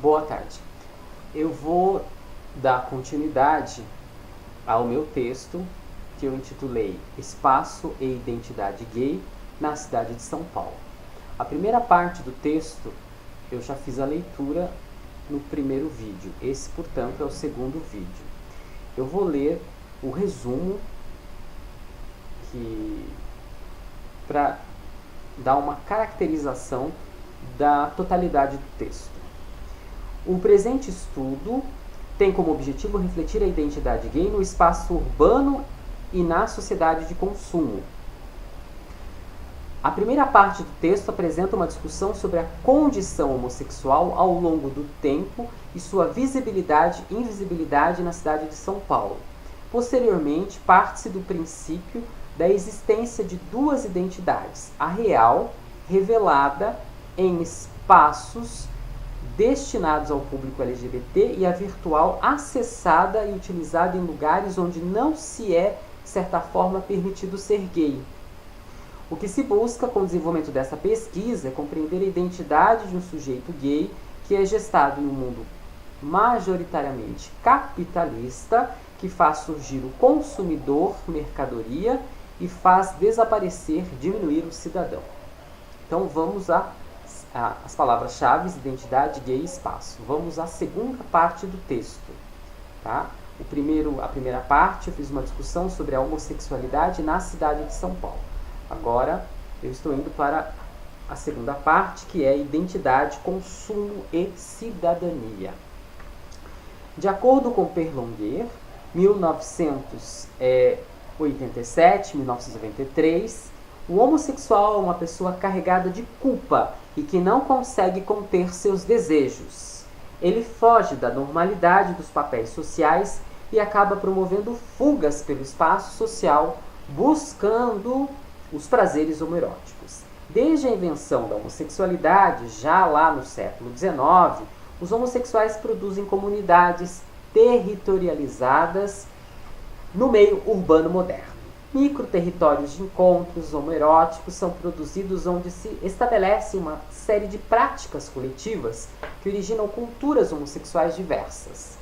Boa tarde. Eu vou dar continuidade ao meu texto que eu intitulei Espaço e Identidade Gay na cidade de São Paulo. A primeira parte do texto eu já fiz a leitura no primeiro vídeo. Esse, portanto, é o segundo vídeo. Eu vou ler o resumo para dar uma caracterização da totalidade do texto. O presente estudo tem como objetivo refletir a identidade gay no espaço urbano e na sociedade de consumo. A primeira parte do texto apresenta uma discussão sobre a condição homossexual ao longo do tempo e sua visibilidade e invisibilidade na cidade de São Paulo. Posteriormente, parte-se do princípio da existência de duas identidades, a real, revelada em espaços destinados ao público LGBT, e a virtual, acessada e utilizada em lugares onde não se é, de certa forma, permitido ser gay. O que se busca com o desenvolvimento dessa pesquisa é compreender a identidade de um sujeito gay que é gestado em um mundo majoritariamente capitalista, que faz surgir o consumidor, mercadoria, e faz desaparecer, diminuir o cidadão. Então vamos às palavras-chave: identidade, gay e espaço. Vamos à segunda parte do texto. Tá? A primeira parte eu fiz uma discussão sobre a homossexualidade na cidade de São Paulo. Agora eu estou indo para a segunda parte, que é identidade, consumo e cidadania. De acordo com Perlonguer, 1987-1993, o homossexual é uma pessoa carregada de culpa e que não consegue conter seus desejos. Ele foge da normalidade dos papéis sociais e acaba promovendo fugas pelo espaço social, buscando os prazeres homoeróticos. Desde a invenção da homossexualidade, já lá no século XIX, os homossexuais produzem comunidades territorializadas no meio urbano moderno. Microterritórios de encontros homoeróticos são produzidos onde se estabelece uma série de práticas coletivas que originam culturas homossexuais diversas.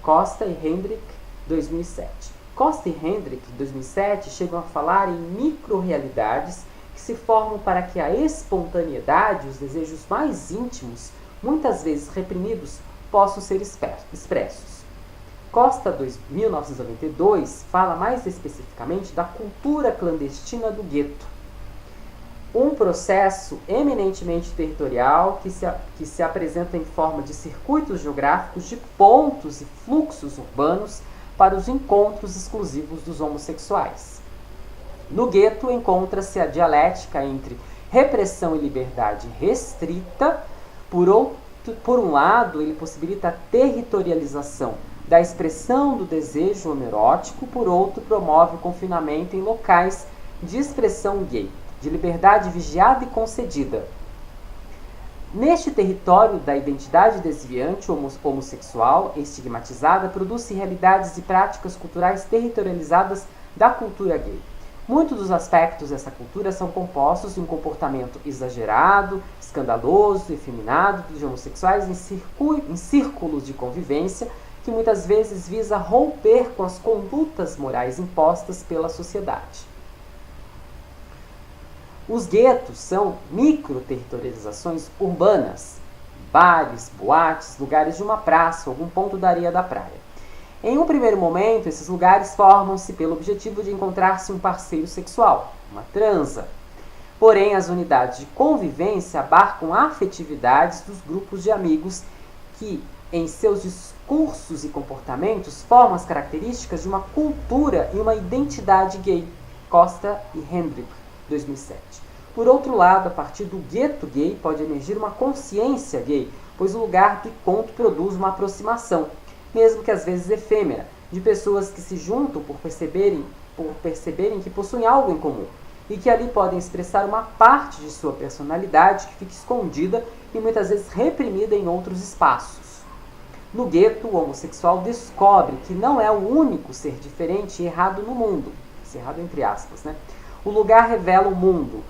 Costa e Hendrick, 2007. Costa e Hendrick, 2007, chegam a falar em micro-realidades que se formam para que a espontaneidade e os desejos mais íntimos, muitas vezes reprimidos, possam ser expressos. Costa, 1992, fala mais especificamente da cultura clandestina do gueto, um processo eminentemente territorial que se apresenta em forma de circuitos geográficos de pontos e fluxos urbanos para os encontros exclusivos dos homossexuais. No gueto encontra-se a dialética entre repressão e liberdade restrita. Por um lado, ele possibilita a territorialização da expressão do desejo homoerótico, por outro, promove o confinamento em locais de expressão gay, de liberdade vigiada e concedida. Neste território da identidade desviante homossexual estigmatizada, produz-se realidades e práticas culturais territorializadas da cultura gay. Muitos dos aspectos dessa cultura são compostos de um comportamento exagerado, escandaloso, efeminado dos homossexuais em círculos de convivência, que muitas vezes visa romper com as condutas morais impostas pela sociedade. Os guetos são microterritorializações urbanas, bares, boates, lugares de uma praça, algum ponto da areia da praia. Em um primeiro momento, esses lugares formam-se pelo objetivo de encontrar-se um parceiro sexual, uma transa. Porém, as unidades de convivência abarcam afetividades dos grupos de amigos que, em seus discursos e comportamentos, formam as características de uma cultura e uma identidade gay. Costa e Hendrick, 2007. Por outro lado, a partir do gueto gay pode emergir uma consciência gay, pois o lugar do encontro produz uma aproximação, mesmo que às vezes efêmera, de pessoas que se juntam por perceberem que possuem algo em comum, e que ali podem expressar uma parte de sua personalidade que fica escondida e muitas vezes reprimida em outros espaços. No gueto, o homossexual descobre que não é o único ser diferente e errado no mundo. Esse errado entre aspas, né? O lugar revela o mundo.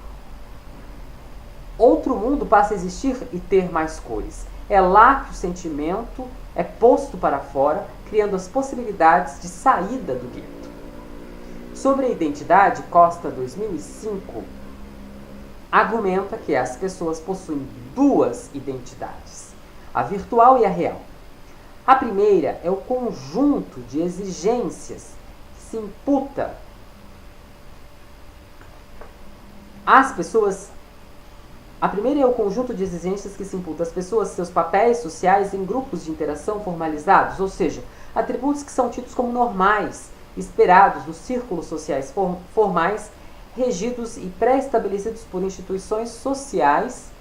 Outro mundo passa a existir e ter mais cores. É lá que o sentimento é posto para fora, criando as possibilidades de saída do gueto. Sobre a identidade, Costa 2005 argumenta que as pessoas possuem duas identidades, a virtual e a real. A primeira é o conjunto de exigências que se imputa às pessoas. A primeira é o conjunto de exigências que se imputa às pessoas, seus papéis sociais em grupos de interação formalizados, ou seja, atributos que são tidos como normais, esperados nos círculos sociais formais, regidos e pré-estabelecidos por instituições sociais.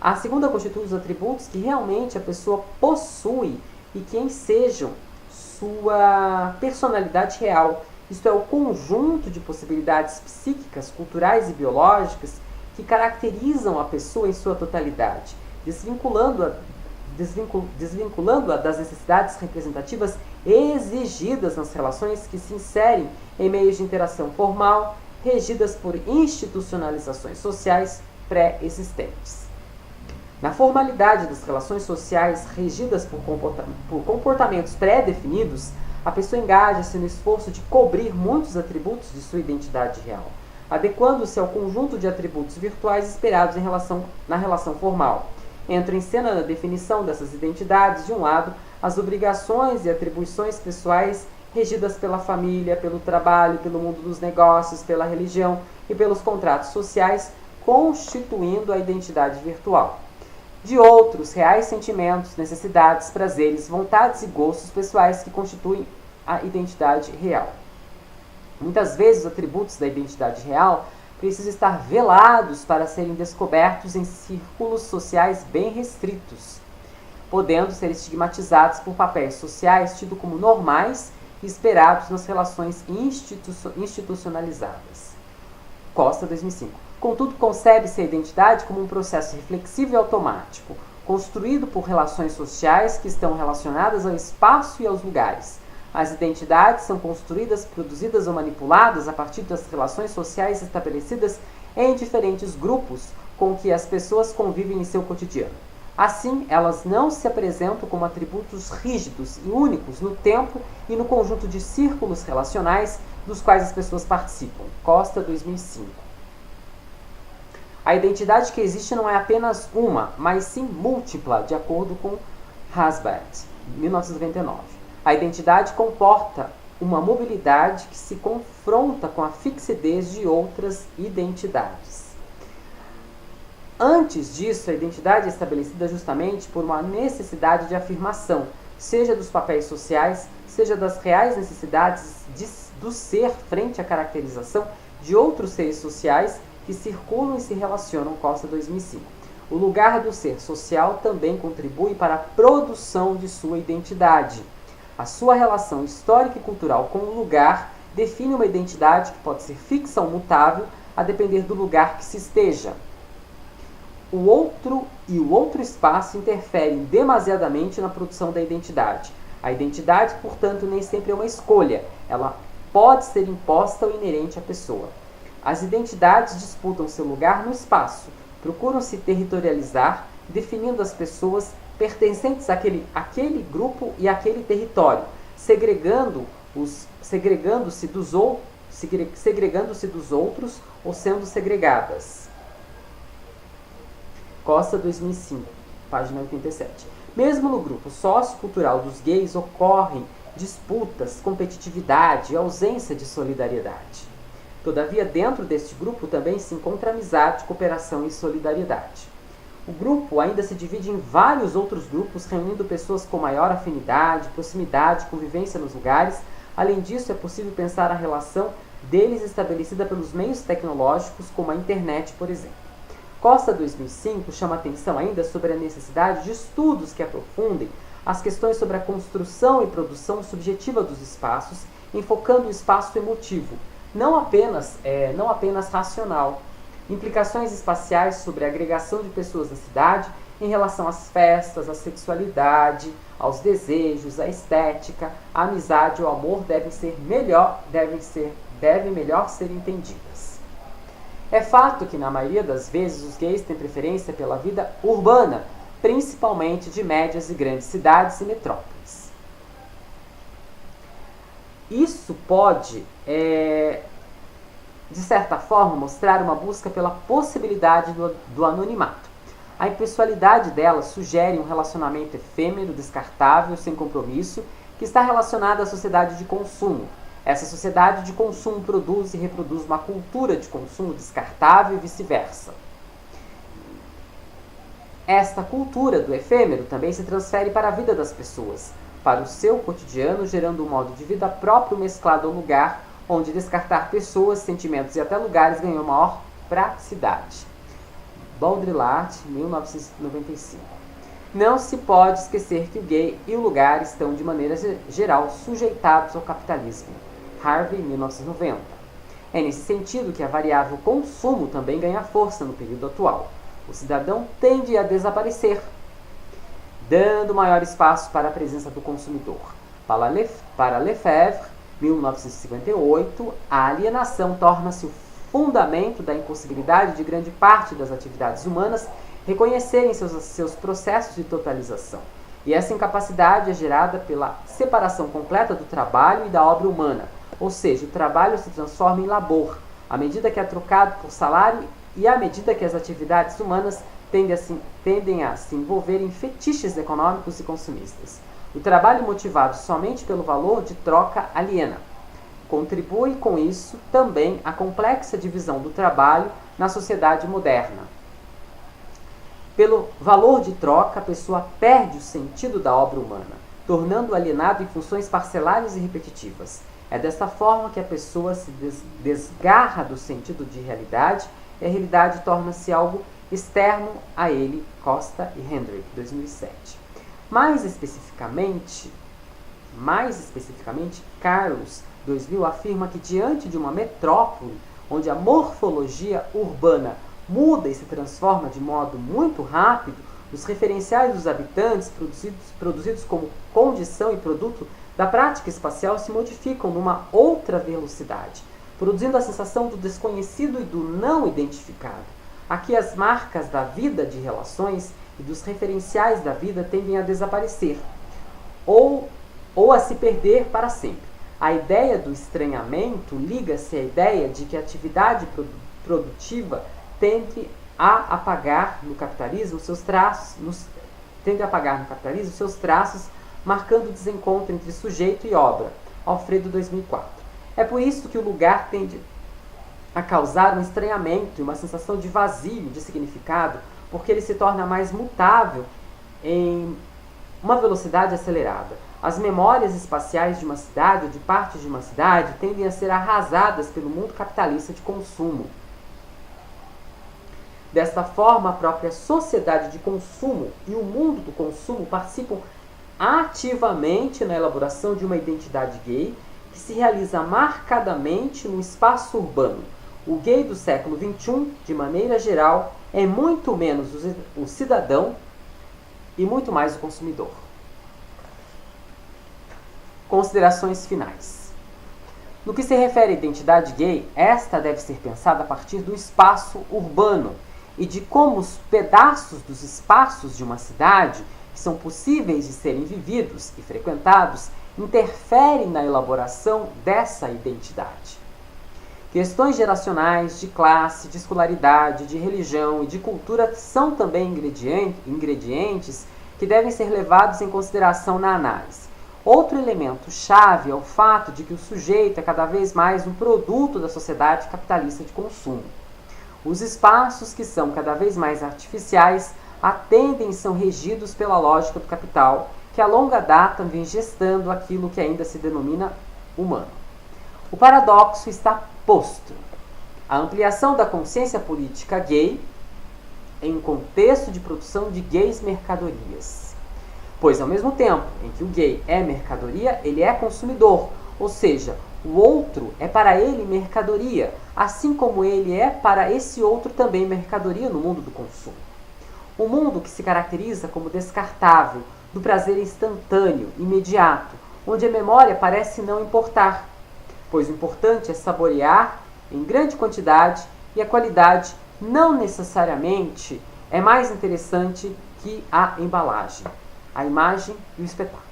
A segunda constitui os atributos que realmente a pessoa possui e que ensejam sua personalidade real. Isto é, o conjunto de possibilidades psíquicas, culturais e biológicas que caracterizam a pessoa em sua totalidade, desvinculando-a das necessidades representativas exigidas nas relações que se inserem em meios de interação formal, regidas por institucionalizações sociais pré-existentes. Na formalidade das relações sociais regidas por comportamentos pré-definidos, a pessoa engaja-se no esforço de cobrir muitos atributos de sua identidade real, adequando-se ao conjunto de atributos virtuais esperados na relação formal. Entra em cena na definição dessas identidades, de um lado, as obrigações e atribuições pessoais regidas pela família, pelo trabalho, pelo mundo dos negócios, pela religião e pelos contratos sociais, constituindo a identidade virtual. De outros, reais sentimentos, necessidades, prazeres, vontades e gostos pessoais que constituem a identidade real. Muitas vezes os atributos da identidade real precisam estar velados para serem descobertos em círculos sociais bem restritos, podendo ser estigmatizados por papéis sociais tidos como normais e esperados nas relações institucionalizadas. Costa 2005. Contudo, concebe-se a identidade como um processo reflexivo e automático, construído por relações sociais que estão relacionadas ao espaço e aos lugares. As identidades são construídas, produzidas ou manipuladas a partir das relações sociais estabelecidas em diferentes grupos com que as pessoas convivem em seu cotidiano. Assim, elas não se apresentam como atributos rígidos e únicos no tempo e no conjunto de círculos relacionais dos quais as pessoas participam. Costa 2005. A identidade que existe não é apenas uma, mas sim múltipla, de acordo com Hasbett, 1999. A identidade comporta uma mobilidade que se confronta com a fixidez de outras identidades. Antes disso, a identidade é estabelecida justamente por uma necessidade de afirmação, seja dos papéis sociais, seja das reais necessidades do ser frente à caracterização de outros seres sociais que circulam e se relacionam. Costa 2005. O lugar do ser social também contribui para a produção de sua identidade. A sua relação histórica e cultural com o lugar define uma identidade que pode ser fixa ou mutável, a depender do lugar que se esteja. O outro espaço interferem demasiadamente na produção da identidade. A identidade, portanto, nem sempre é uma escolha. Ela pode ser imposta ou inerente à pessoa. As identidades disputam seu lugar no espaço, procuram se territorializar, definindo as pessoas pertencentes àquele grupo e àquele território, segregando-se dos outros ou sendo segregadas. Costa 2005, página 87. Mesmo no grupo sociocultural dos gays ocorrem disputas, competitividade e ausência de solidariedade. Todavia, dentro deste grupo também se encontra amizade, cooperação e solidariedade. O grupo ainda se divide em vários outros grupos, reunindo pessoas com maior afinidade, proximidade, convivência nos lugares. Além disso, é possível pensar a relação deles estabelecida pelos meios tecnológicos, como a internet, por exemplo. Costa 2005 chama atenção ainda sobre a necessidade de estudos que aprofundem as questões sobre a construção e produção subjetiva dos espaços, enfocando o espaço emotivo, não apenas racional. Implicações espaciais sobre a agregação de pessoas na cidade em relação às festas, à sexualidade, aos desejos, à estética, à amizade ou ao amor devem melhor ser entendidas. É fato que, na maioria das vezes, os gays têm preferência pela vida urbana, principalmente de médias e grandes cidades e metrópoles. Isso pode, de certa forma, mostrar uma busca pela possibilidade do anonimato. A impessoalidade dela sugere um relacionamento efêmero, descartável, sem compromisso, que está relacionado à sociedade de consumo. Essa sociedade de consumo produz e reproduz uma cultura de consumo descartável e vice-versa. Esta cultura do efêmero também se transfere para a vida das pessoas, para o seu cotidiano, gerando um modo de vida próprio mesclado ao lugar onde descartar pessoas, sentimentos e até lugares ganhou maior praticidade. Baudrillard, 1995. Não se pode esquecer que o gay e o lugar estão, de maneira geral, sujeitados ao capitalismo. Harvey, 1990. É nesse sentido que a variável consumo também ganha força no período atual. O cidadão tende a desaparecer, dando maior espaço para a presença do consumidor. Para Lefebvre, 1958, a alienação torna-se o fundamento da impossibilidade de grande parte das atividades humanas reconhecerem seus processos de totalização. E essa incapacidade é gerada pela separação completa do trabalho e da obra humana, ou seja, o trabalho se transforma em labor, à medida que é trocado por salário e à medida que as atividades humanas tendem a se envolver em fetiches econômicos e consumistas. O trabalho motivado somente pelo valor de troca aliena. Contribui com isso também a complexa divisão do trabalho na sociedade moderna. Pelo valor de troca, a pessoa perde o sentido da obra humana, tornando-o alienado em funções parcelares e repetitivas. É desta forma que a pessoa se desgarra do sentido de realidade e a realidade torna-se algo externo a ele. Costa e Hendrick, 2007. Mais especificamente, Carlos, 2000, afirma que diante de uma metrópole, onde a morfologia urbana muda e se transforma de modo muito rápido, os referenciais dos habitantes, produzidos como condição e produto da prática espacial, se modificam numa outra velocidade, produzindo a sensação do desconhecido e do não identificado. Aqui as marcas da vida de relações e dos referenciais da vida tendem a desaparecer, ou a se perder para sempre. A ideia do estranhamento liga-se à ideia de que a atividade produtiva tende a apagar no capitalismo seus traços, marcando o desencontro entre sujeito e obra. Alfredo, 2004. É por isso que o lugar tende a causar um estranhamento e uma sensação de vazio, de significado, porque ele se torna mais mutável em uma velocidade acelerada. As memórias espaciais de uma cidade ou de parte de uma cidade tendem a ser arrasadas pelo mundo capitalista de consumo. Desta forma, a própria sociedade de consumo e o mundo do consumo participam ativamente na elaboração de uma identidade gay que se realiza marcadamente no espaço urbano. O gay do século XXI, de maneira geral, é muito menos o cidadão e muito mais o consumidor. Considerações finais. No que se refere à identidade gay, esta deve ser pensada a partir do espaço urbano e de como os pedaços dos espaços de uma cidade, que são possíveis de serem vividos e frequentados, interferem na elaboração dessa identidade. Questões geracionais, de classe, de escolaridade, de religião e de cultura são também ingredientes que devem ser levados em consideração na análise. Outro elemento chave é o fato de que o sujeito é cada vez mais um produto da sociedade capitalista de consumo. Os espaços, que são cada vez mais artificiais, atendem e são regidos pela lógica do capital, que a longa data vem gestando aquilo que ainda se denomina humano. O paradoxo está posto. A ampliação da consciência política gay em um contexto de produção de gays mercadorias. Pois, ao mesmo tempo em que o gay é mercadoria, ele é consumidor, ou seja, o outro é para ele mercadoria, assim como ele é para esse outro também mercadoria no mundo do consumo. Um mundo que se caracteriza como descartável, do prazer instantâneo, imediato, onde a memória parece não importar, pois o importante é saborear em grande quantidade E a qualidade não necessariamente é mais interessante que a embalagem, a imagem e o espetáculo.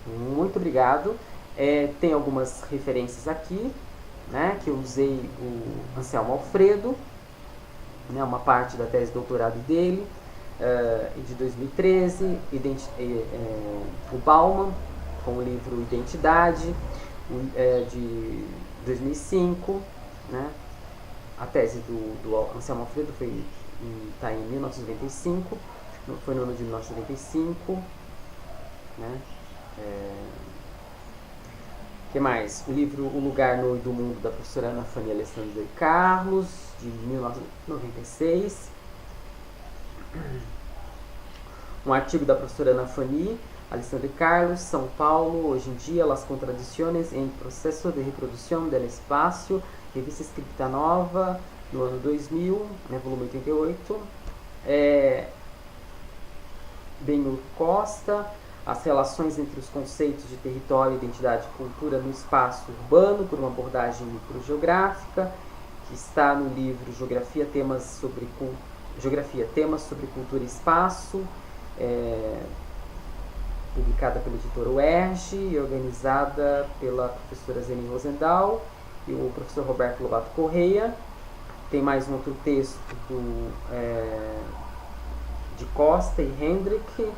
Muito obrigado. Tem algumas referências aqui, né, que eu usei o Anselmo Alfredo, né, uma parte da tese de doutorado dele, de 2013, o Bauman, com o livro Identidade, de 2005, né, a tese do Anselmo Alfredo está em 1995, foi no ano de 1995, né. Que mais? O livro O Lugar no do Mundo, da professora Ana Fania Alessandra e Carlos, de 1996. Um artigo da professora Ana Fania Alessandra e Carlos, São Paulo, hoje em dia, Las Contradiciones em Processo de Reprodução del Espaço, revista Escrita Nova, no ano 2000, né, volume 88. Benhur Costa, as relações entre os conceitos de território, identidade e cultura no espaço urbano, por uma abordagem microgeográfica, que está no livro Geografia, Temas sobre Cultura e Espaço, publicada pela editora UERJ e organizada pela professora Zeni Rosendahl e o professor Roberto Lobato Correia. Tem mais um outro texto de Costa e Hendrick, que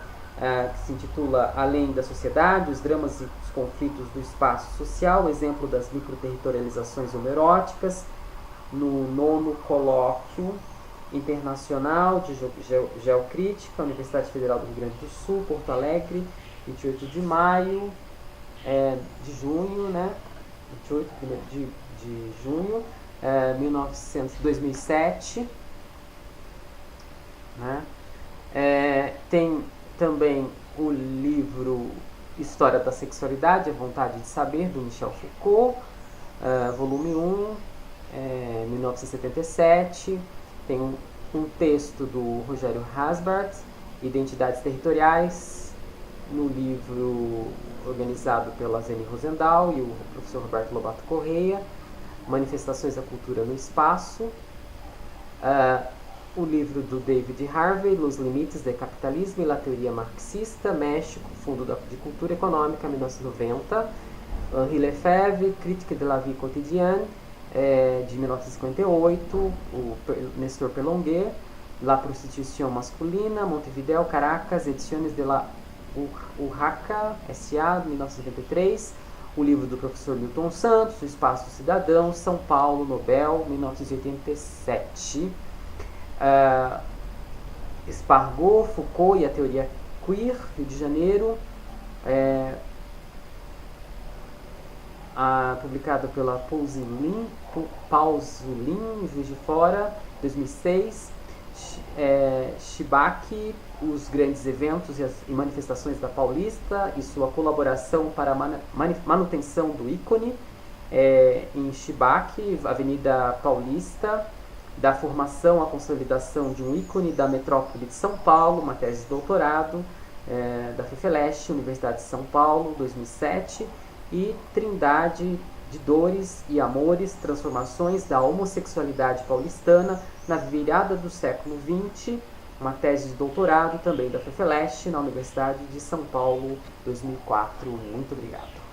se intitula Além da Sociedade, os dramas e os conflitos do espaço social, exemplo das microterritorializações homeróticas, no 9º Colóquio Internacional de Geocrítica, Universidade Federal do Rio Grande do Sul, Porto Alegre, 28 de maio, de junho, né? 28 de junho, 2007, né? Tem também o livro História da Sexualidade, A Vontade de Saber, do Michel Foucault, volume 1, 1977. Tem um texto do Rogério Hasbart, Identidades Territoriais, no livro organizado pela Zeni Rosendahl e o professor Roberto Lobato Correia, Manifestações da Cultura no Espaço. O livro do David Harvey, Los Limites do Capitalismo e la Teoria Marxista, México, Fundo de Cultura Econômica, 1990. Henri Lefebvre, Critique de la Vie Quotidienne, de 1958. O Nestor Pelonguet, La Prostitution Masculina, Montevideo, Caracas, Edições de la Urraca, S.A., 1993. O livro do professor Milton Santos, O Espaço Cidadão, São Paulo, Nobel, 1987. Espargou, Foucault e a Teoria Queer, Rio de Janeiro, publicado pela Paulzulin, Juiz de Fora, 2006. Chibaki, os grandes eventos e manifestações da Paulista e sua colaboração para a manutenção do ícone, em Chibaki, Avenida Paulista, da formação à consolidação de um ícone da metrópole de São Paulo, uma tese de doutorado, da FEFELESH, Universidade de São Paulo, 2007, e Trindade de Dores e Amores, transformações da homossexualidade paulistana na virada do século XX, uma tese de doutorado também da FEFELESH, na Universidade de São Paulo, 2004. Muito obrigado.